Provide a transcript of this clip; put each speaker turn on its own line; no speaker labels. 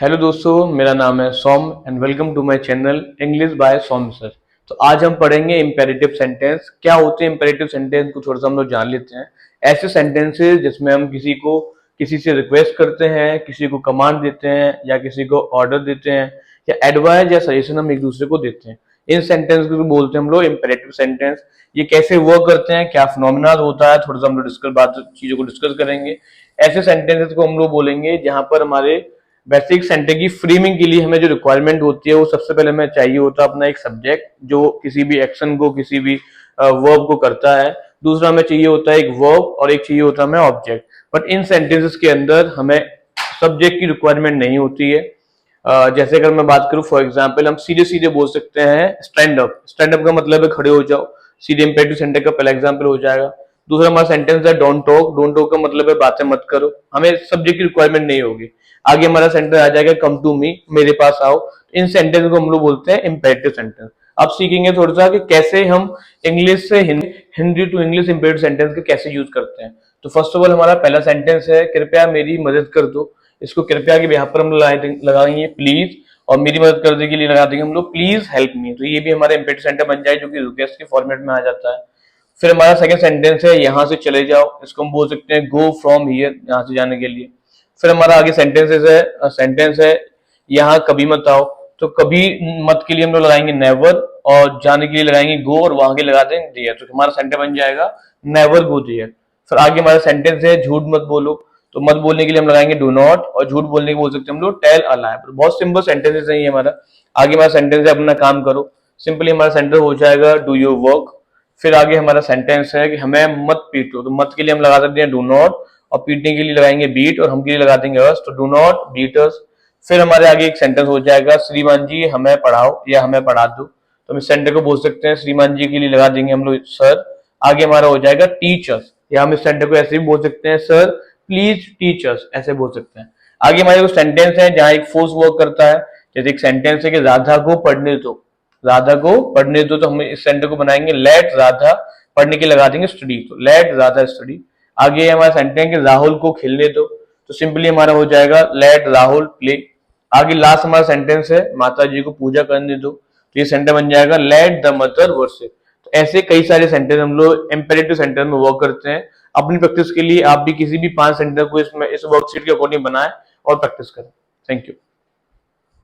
Hello दोस्तों, मेरा नाम है Som and welcome to my channel English by Som sir. तो आज हम पढ़ेंगे इम्पेरेटिव सेंटेंस। क्या होते हैं इम्पेरेटिव सेंटेंस को थोड़ा सा हम लोग जान लेते हैं। ऐसे सेंटेंसेस जिसमें हम किसी से रिक्वेस्ट करते हैं, किसी को कमांड देते हैं या किसी को ऑर्डर देते हैं या एडवाइस या सजेशन हम एक दूसरे को देते हैं। इन सेंटेंस को बोलते हैं हम लोग इम्पेरेटिव सेंटेंस। ये कैसे वर्क करते हैं, क्या फिनोमिना होता है, थोड़ा सा हम लोग बात चीजों को डिस्कस करेंगे। ऐसे सेंटेंसेस को हम लोग बोलेंगे जहां पर हमारे बेसिक सेंटेंस की फ्रेमिंग के लिए हमें जो रिक्वायरमेंट होती है वो सबसे पहले हमें चाहिए होता है अपना एक सब्जेक्ट जो किसी भी एक्शन को, किसी भी वर्ब को करता है। दूसरा हमें चाहिए होता है एक वर्ब और एक चाहिए होता है हमें ऑब्जेक्ट। बट इन सेंटेंसेस के अंदर हमें सब्जेक्ट की रिक्वायरमेंट नहीं होती है। जैसे अगर मैं बात करूं फॉर एग्जांपल, हम सीधे सीधे बोल सकते हैं स्टैंड अप। स्टैंड अप का मतलब है खड़े हो जाओ, सीधे इंपेरेटिव सेंटेंस का पहला एग्जांपल हो जाएगा। दूसरा हमारा सेंटेंस है डोंट टॉक। डोंट टॉक का मतलब है बातें मत करो, हमें सब्जेक्ट की रिक्वायरमेंट नहीं होगी। आगे हमारा सेंटेंस आ जाएगा कम टू मी, मेरे पास आओ। इन सेंटेंस को हम लोग बोलते हैं इंपेरेटिव सेंटेंस। अब सीखेंगे थोड़ा सा कि कैसे हम इंग्लिश से Hindi to English imperative sentence के कैसे यूज करते हैं। तो फर्स्ट ऑफ ऑल हमारा पहला सेंटेंस है कृपया मेरी मदद कर दो। इसको कृपया के यहाँ पर हम लगाएंगे प्लीज, और मेरी मदद करने के लिए लगा देंगे हम लोग प्लीज हेल्प मी। तो ये भी हमारा इंपेरेटिव सेंटेंस बन जाए जो कि रिक्वेस्ट के फॉर्मेट में आ जाता है। फिर हमारा सेकंड सेंटेंस है यहाँ से चले जाओ। इसको हम बोल सकते हैं गो फ्रॉम हियर, यहाँ से जाने के लिए। फिर हमारा आगे सेंटेंस है यहाँ कभी मत आओ। तो कभी मत के लिए हम लोग लगाएंगे नेवर, और जाने के लिए लगाएंगे गो, और वहां के लगा देंगे देयर। तो हमारा सेंटेंस बन जाएगा नेवर गो देयर। फिर आगे हमारा सेंटेंस है झूठ मत बोलो। तो मत बोलने के लिए हम लगाएंगे डू नॉट, और झूठ बोलने के बोल सकते हैं हम लोग टेल अ लाई। बहुत सिंपल सेंटेंसेस है ये हमारा। आगे हमारा सेंटेंस है अपना काम करो। सिंपली हमारा सेंटेंस हो जाएगा डू योर वर्क। फिर आगे हमारा सेंटेंस है कि हमें मत पीटो। तो मत के लिए हम लगा सकते हैं डू नॉट, और पीटने के लिए लगाएंगे बीट, और हम के लिए लगा देंगे अस। तो डू नॉट बीट अस। फिर हमारे आगे एक सेंटेंस हो जाएगा श्रीमान जी हमें पढ़ाओ या हमें पढ़ा दो। तो हम इस सेंटेंस को बोल सकते हैं श्रीमान जी के लिए लगा देंगे हम लोग सर। आगे हमारा हो जाएगा टीचर्स, या हम इस सेंटेंस को ऐसे भी बोल सकते हैं सर प्लीज टीचर्स, ऐसे बोल सकते हैं। आगे हमारे कुछ सेंटेंस है जहां एक फोर्स वर्क करता है। जैसे एक सेंटेंस है कि राधा को पढ़ने दो। राधा को पढ़ने दो, तो हम इस सेंटेंस को बनाएंगे लेट राधा, पढ़ने के लगा देंगे स्टडी। तो लेट राधा स्टडी। आगे हमारा सेंटेंस है कि राहुल को खेलने दो। तो सिंपली हमारा हो जाएगा लेट राहुल प्ले। आगे लास्ट हमारा सेंटेंस है माता जी को पूजा करने दो। तो ये सेंटेंस बन जाएगा लेट द मदर वर्शिप। तो ऐसे कई सारे सेंटेंस हम लोग इंपेरेटिव सेंटेंस में वर्क करते हैं। अपनी प्रैक्टिस के लिए आप भी किसी भी 5 सेंटेंस को इस वर्कशीट के अकॉर्डिंग बनाएं और प्रैक्टिस करें। Thank you.